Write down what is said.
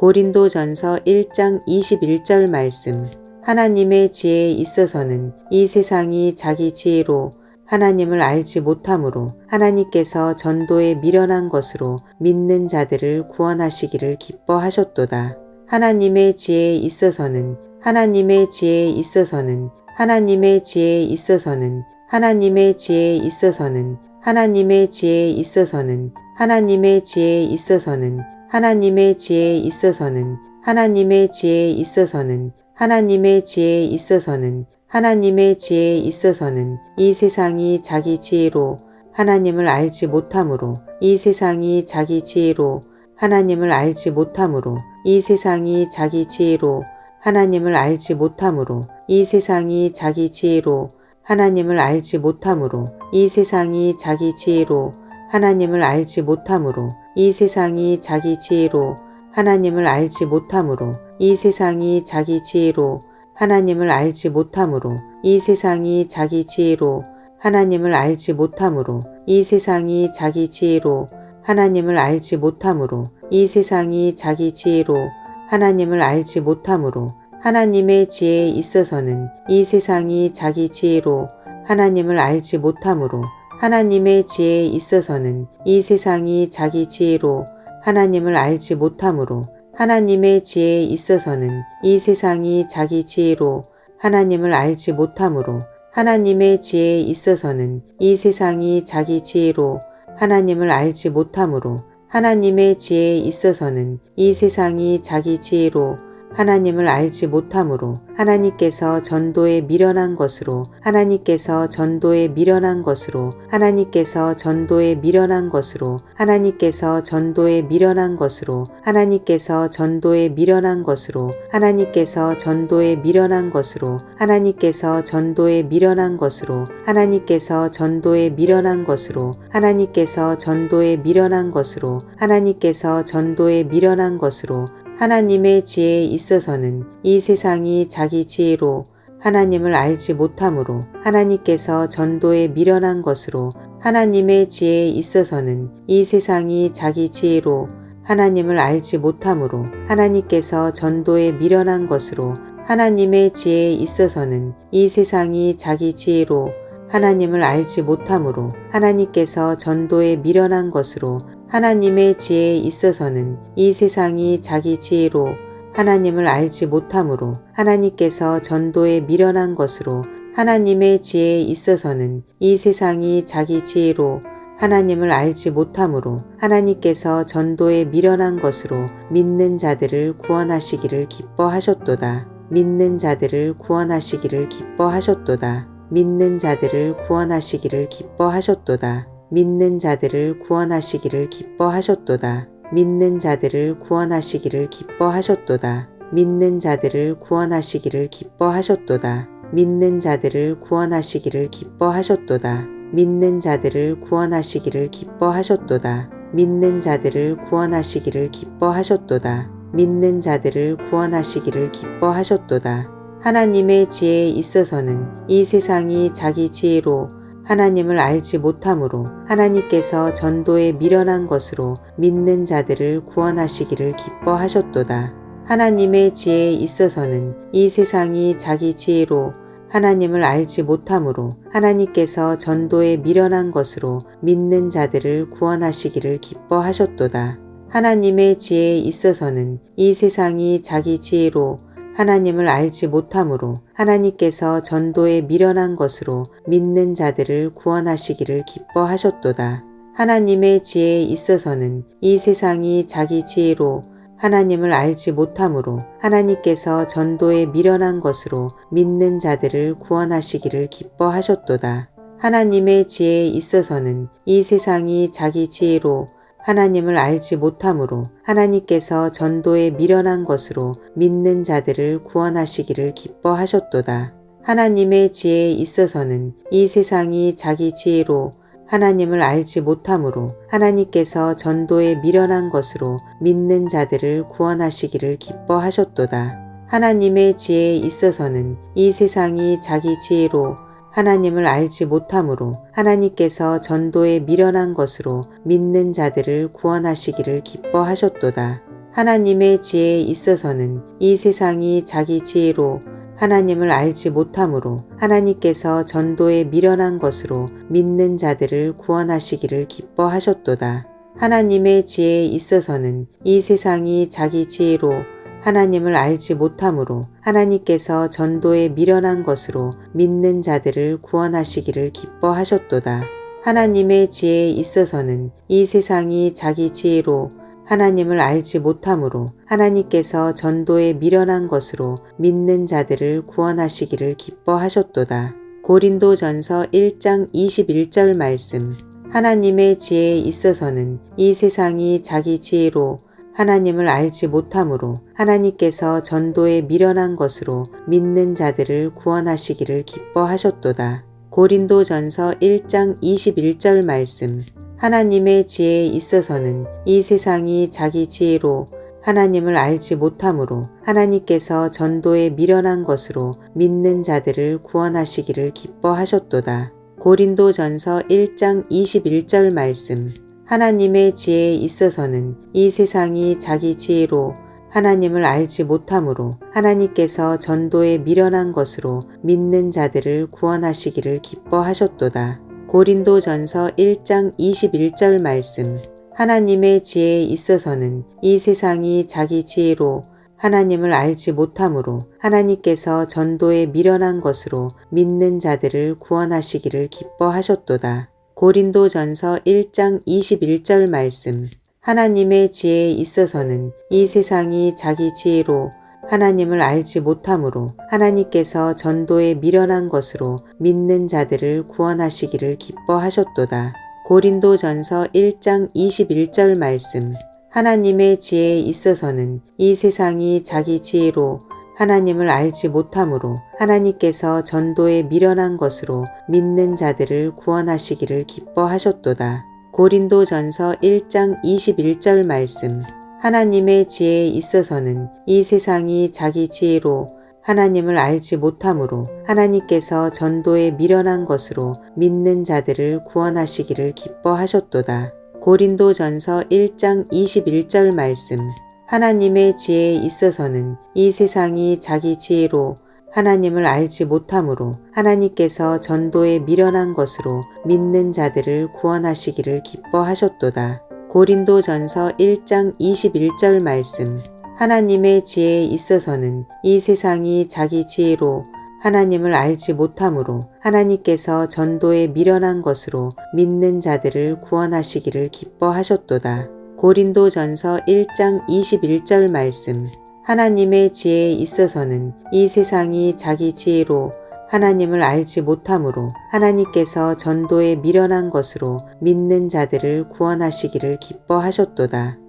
고린도전서 1장 21절 말씀. 하나님의 지혜에 있어서는 이 세상이 자기 지혜로 하나님을 알지 못하므로 하나님께서 전도에 미련한 것으로 믿는 자들을 구원하시기를 기뻐하셨도다. 하나님의 지혜에 있어서는 하나님의 지혜에 있어서는 하나님의 지혜에 있어서는 하나님의 지혜에 있어서는 하나님의 지혜에 있어서는 하나님의 지혜에 있어서는 하나님의 지혜에 있어서는 하나님의 지혜에 있어서는 하나님의 지혜에 있어서는 하나님의 지혜에 있어서는 이 세상이 자기 지혜로 하나님을 알지 못하므로 이 세상이 자기 지혜로 하나님을 알지 못하므로 이 세상이 자기 지혜로 하나님을 알지 못하므로 이 세상이 자기 지혜로 하나님을 알지 못하므로 이 세상이 자기 지혜로 하나님을 알지 못하므로 이 세상이 자기 지혜로 하나님을 알지 못하므로 이 세상이 자기 지혜로 하나님을 알지 못하므로 이 세상이 자기 지혜로 하나님을 알지 못하므로 이 세상이 자기 지혜로 하나님을 알지 못하므로 이 세상이 자기 지혜로 하나님을 알지 못하므로 하나님의 지혜에 있어서는 이 세상이 자기 지혜로 하나님을 알지 못하므로 하나님의 지혜에 있어서는 이 세상이 자기 지혜로 하나님을 알지 못하므로 하나님의 지혜에 있어서는 이 세상이 자기 지혜로 하나님을 알지 못하므로 하나님의 지혜에 있어서는 이 세상이 자기 지혜로 하나님을 알지 못하므로 하나님의 지혜에 있어서는 이 세상이 자기 지혜로 하나님을 알지 못하므로 하나님께서 전도에 미련한 것으로 하나님께서 전도에 미련한 것으로 하나님께서 전도에 미련한 것으로 하나님께서 전도에 미련한 것으로 하나님께서 전도에 미련한 것으로 하나님께서 전도에 미련한 것으로 하나님께서 전도에 미련한 것으로 하나님께서 전도에 미련한 것으로 하나님께서 전도에 미련한 것으로 하나님께서 전도에 미련한 것으로 하나님의 지혜에 있어서는 이 세상이 자기 지혜로 하나님을 알지 못하므로 하나님께서 전도에 미련한 것으로 하나님의 지혜에 있어서는 이 세상이 자기 지혜로 하나님을 알지 못하므로 하나님께서 전도에 미련한 것으로 하나님의 지혜에 있어서는 이 세상이 자기 지혜로 하나님을 알지 못하므로 하나님께서 전도에 미련한 것으로 하나님의 지혜에 있어서는 이 세상이 자기 지혜로 하나님을 알지 못하므로 하나님께서 전도에 미련한 것으로 하나님의 지혜에 있어서는 이 세상이 자기 지혜로 하나님을 알지 못하므로 하나님께서 전도에 미련한 것으로 믿는 자들을 구원하시기를 기뻐하셨도다. 믿는 자들을 구원하시기를 기뻐하셨도다. 믿는 자들을 구원하시기를 기뻐하셨도다. 믿는 자들을 구원하시기를 기뻐하셨도다. 믿는 자들을 구원하시기를 기뻐하셨도다. 믿는 자들을 구원하시기를 기뻐하셨도다. 믿는 자들을 구원하시기를 기뻐하셨도다. 믿는 자들을 구원하시기를 기뻐하셨도다. 믿는 자들을 구원하시기를 기뻐하셨도다. 믿는 자들을 구원하시기를 기뻐하셨도다. 하나님의 지혜에 있어서는 이 세상이 자기 지혜로 하나님을 알지 못하므로 하나님께서 전도에 미련한 것으로 믿는 자들을 구원하시기를 기뻐하셨도다. 하나님의 지혜에 있어서는 이 세상이 자기 지혜로 하나님을 알지 못하므로 하나님께서 전도에 미련한 것으로 믿는 자들을 구원하시기를 기뻐하셨도다. 하나님의 지혜에 있어서는 이 세상이 자기 지혜로 하나님을 알지 못하므로 하나님께서 전도에 미련한 것으로 믿는 자들을 구원하시기를 기뻐하셨도다. 하나님의 지혜에 있어서는 이 세상이 자기 지혜로 하나님을 알지 못하므로 하나님께서 전도에 미련한 것으로 믿는 자들을 구원하시기를 기뻐하셨도다. 하나님의 지혜에 있어서는 이 세상이 자기 지혜로 하나님을 알지 못하므로 하나님께서 전도에 미련한 것으로 믿는 자들을 구원하시기를 기뻐하셨도다. 하나님의 지혜에 있어서는 이 세상이 자기 지혜로 하나님을 알지 못하므로 하나님께서 전도에 미련한 것으로 믿는 자들을 구원하시기를 기뻐하셨도다. 하나님의 지혜에 있어서는 이 세상이 자기 지혜로 하나님을 알지 못하므로 하나님께서 전도에 미련한 것으로 믿는 자들을 구원하시기를 기뻐하셨도다. 하나님의 지혜에 있어서는 이 세상이 자기 지혜로 하나님을 알지 못함으로 하나님께서 전도에 미련한 것으로 믿는 자들을 구원하시기를 기뻐하셨도다. 하나님의 지혜에 있어서는 이 세상이 자기 지혜로 하나님을 알지 못함으로 하나님께서 전도에 미련한 것으로 믿는 자들을 구원하시기를 기뻐하셨도다. 하나님의 지혜에 있어서는 이 세상이 자기 지혜로 하나님을 알지 못함으로 하나님께서 전도에 미련한 것으로 믿는 자들을 구원하시기를 기뻐하셨도다. 고린도전서 1장 21절 말씀. 하나님의 지혜에 있어서는 이 세상이 자기 지혜로 하나님을 알지 못함으로 하나님께서 전도에 미련한 것으로 믿는 자들을 구원하시기를 기뻐하셨도다. 고린도전서 1장 21절 말씀. 하나님의 지혜에 있어서는 이 세상이 자기 지혜로 하나님을 알지 못함으로 하나님께서 전도에 미련한 것으로 믿는 자들을 구원하시기를 기뻐하셨도다. 고린도전서 1장 21절 말씀. 하나님의 지혜에 있어서는 이 세상이 자기 지혜로 하나님을 알지 못함으로 하나님께서 전도에 미련한 것으로 믿는 자들을 구원하시기를 기뻐하셨도다. 고린도전서 1장 21절 말씀. 하나님의 지혜에 있어서는 이 세상이 자기 지혜로 하나님을 알지 못함으로 하나님께서 전도에 미련한 것으로 믿는 자들을 구원하시기를 기뻐하셨도다. 고린도전서 1장 21절 말씀. 하나님의 지혜에 있어서는 이 세상이 자기 지혜로 하나님을 알지 못함으로 하나님께서 전도에 미련한 것으로 믿는 자들을 구원하시기를 기뻐하셨도다. 고린도전서 1장 21절 말씀. 하나님의 지혜에 있어서는 이 세상이 자기 지혜로 하나님을 알지 못함으로 하나님께서 전도에 미련한 것으로 믿는 자들을 구원하시기를 기뻐하셨도다. 고린도전서 1장 21절 말씀. 하나님의 지혜에 있어서는 이 세상이 자기 지혜로 하나님을 알지 못함으로 하나님께서 전도에 미련한 것으로 믿는 자들을 구원하시기를 기뻐하셨도다. 고린도전서 1장 21절 말씀. 하나님의 지혜에 있어서는 이 세상이 자기 지혜로 하나님을 알지 못함으로 하나님께서 전도에 미련한 것으로 믿는 자들을 구원하시기를 기뻐하셨도다. 고린도전서 1장 21절 말씀. 하나님의 지혜에 있어서는 이 세상이 자기 지혜로 하나님을 알지 못함으로 하나님께서 전도에 미련한 것으로 믿는 자들을 구원하시기를 기뻐하셨도다. 고린도전서 1장 21절 말씀. 하나님의 지혜에 있어서는 이 세상이 자기 지혜로 하나님을 알지 못함으로 하나님께서 전도에 미련한 것으로 믿는 자들을 구원하시기를 기뻐하셨도다.